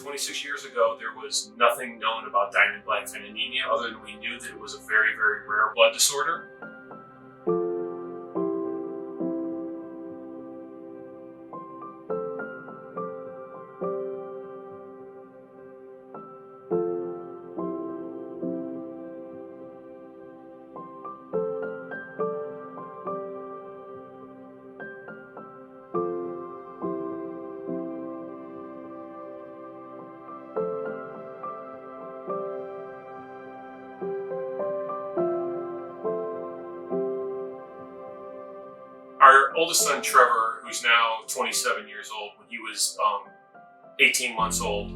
26 years ago, there was nothing known about diamond black vein anemia other than we knew that it was a very, very rare blood disorder. Our oldest son, Trevor, who's now 27 years old, when he was 18 months old,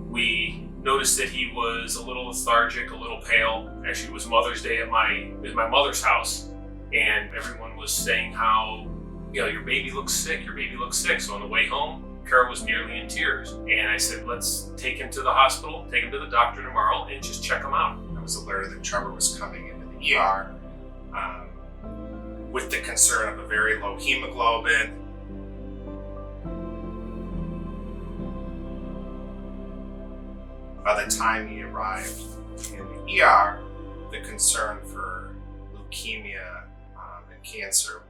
we noticed that he was a little lethargic, a little pale. Actually, it was Mother's Day at my mother's house, and everyone was saying how, your baby looks sick, your baby looks sick. So on the way home, Carol was nearly in tears. And I said, let's take him to the hospital, take him to the doctor tomorrow, and just check him out. I was alerted that Trevor was coming into the ER with the concern of a very low hemoglobin. By the time he arrived in the ER, the concern for leukemia and cancer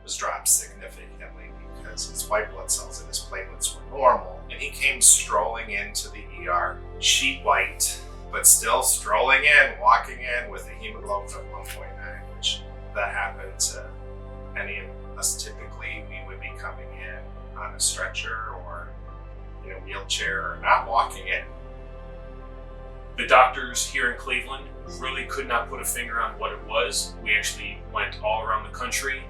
was dropped significantly because his white blood cells and his platelets were normal. And he came strolling into the ER, sheet white, but still strolling in, walking in with a hemoglobin of 1.9, which that happened to any of us. Typically, we would be coming in on a stretcher or in a wheelchair or not walking in. The doctors here in Cleveland really could not put a finger on what it was. We actually went all around the country,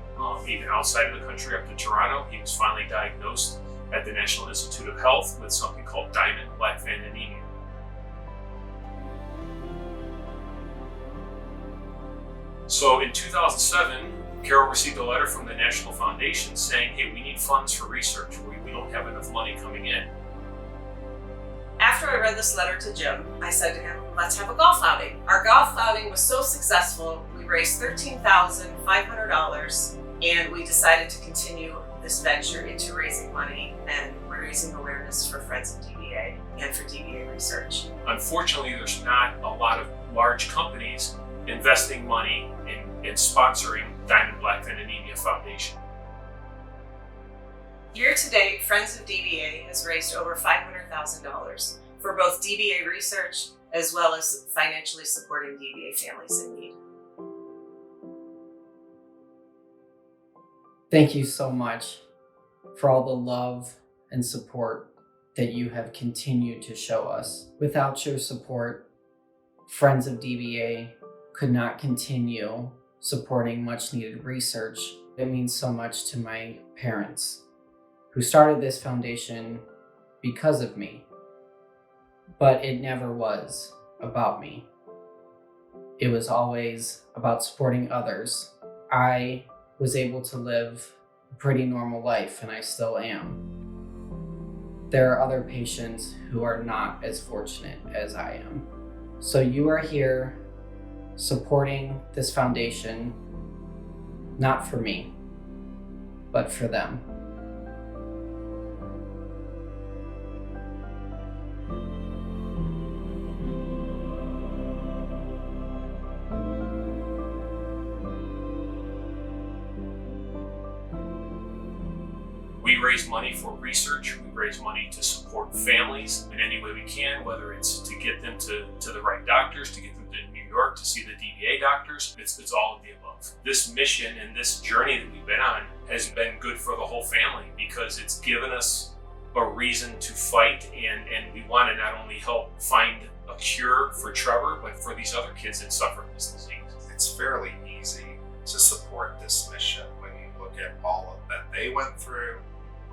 even outside of the country, up to Toronto. He was finally diagnosed at the National Institute of Health with something called diamond black vein anemia. So in 2007, Carol received a letter from the National Foundation saying, hey, we need funds for research. We don't have enough money coming in. After I read this letter to Jim, I said to him, let's have a golf outing. Our golf outing was so successful, we raised $13,500, and we decided to continue this venture into raising money and raising awareness for Friends of DBA and for DBA research. Unfortunately, there's not a lot of large companies investing money in sponsoring Diamond Black Vein Anemia Foundation. Year to date, Friends of DBA has raised over $500,000 for both DBA research as well as financially supporting DBA families in need. Thank you so much for all the love and support that you have continued to show us. Without your support, Friends of DBA could not continue supporting much needed research. It means so much to my parents, who started this foundation because of me. But it never was about me. It was always about supporting others. I was able to live a pretty normal life, and I still am. There are other patients who are not as fortunate as I am. So you are here supporting this foundation, not for me, but for them. We raise money for research. We raise money to support families in any way we can, whether it's to get them to the right doctors, to get them to New York to see the DBA doctors. It's all of the above. This mission and this journey that we've been on has been good for the whole family because it's given us a reason to fight, and we want to not only help find a cure for Trevor, but for these other kids that suffer from this disease. It's fairly easy to support this mission when you look at all of that they went through,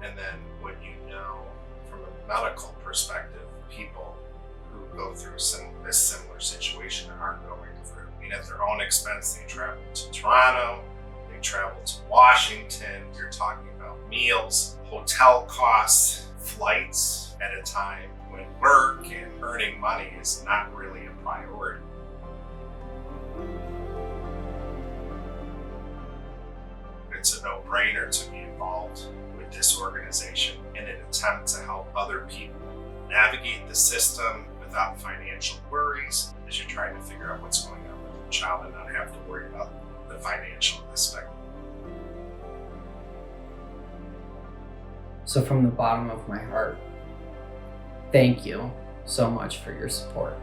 and then when you know from a medical perspective, people who go through this similar situation are going through. I mean, at their own expense, they travel to Toronto, they travel to Washington. You're talking about meals, hotel costs, flights at a time when work and earning money is not really a priority. It's a no-brainer to be involved with this organization in an attempt to help other people navigate the system without financial worries as you're trying to figure out what's going on with your child and not have to worry about the financial aspect. So from the bottom of my heart, thank you so much for your support.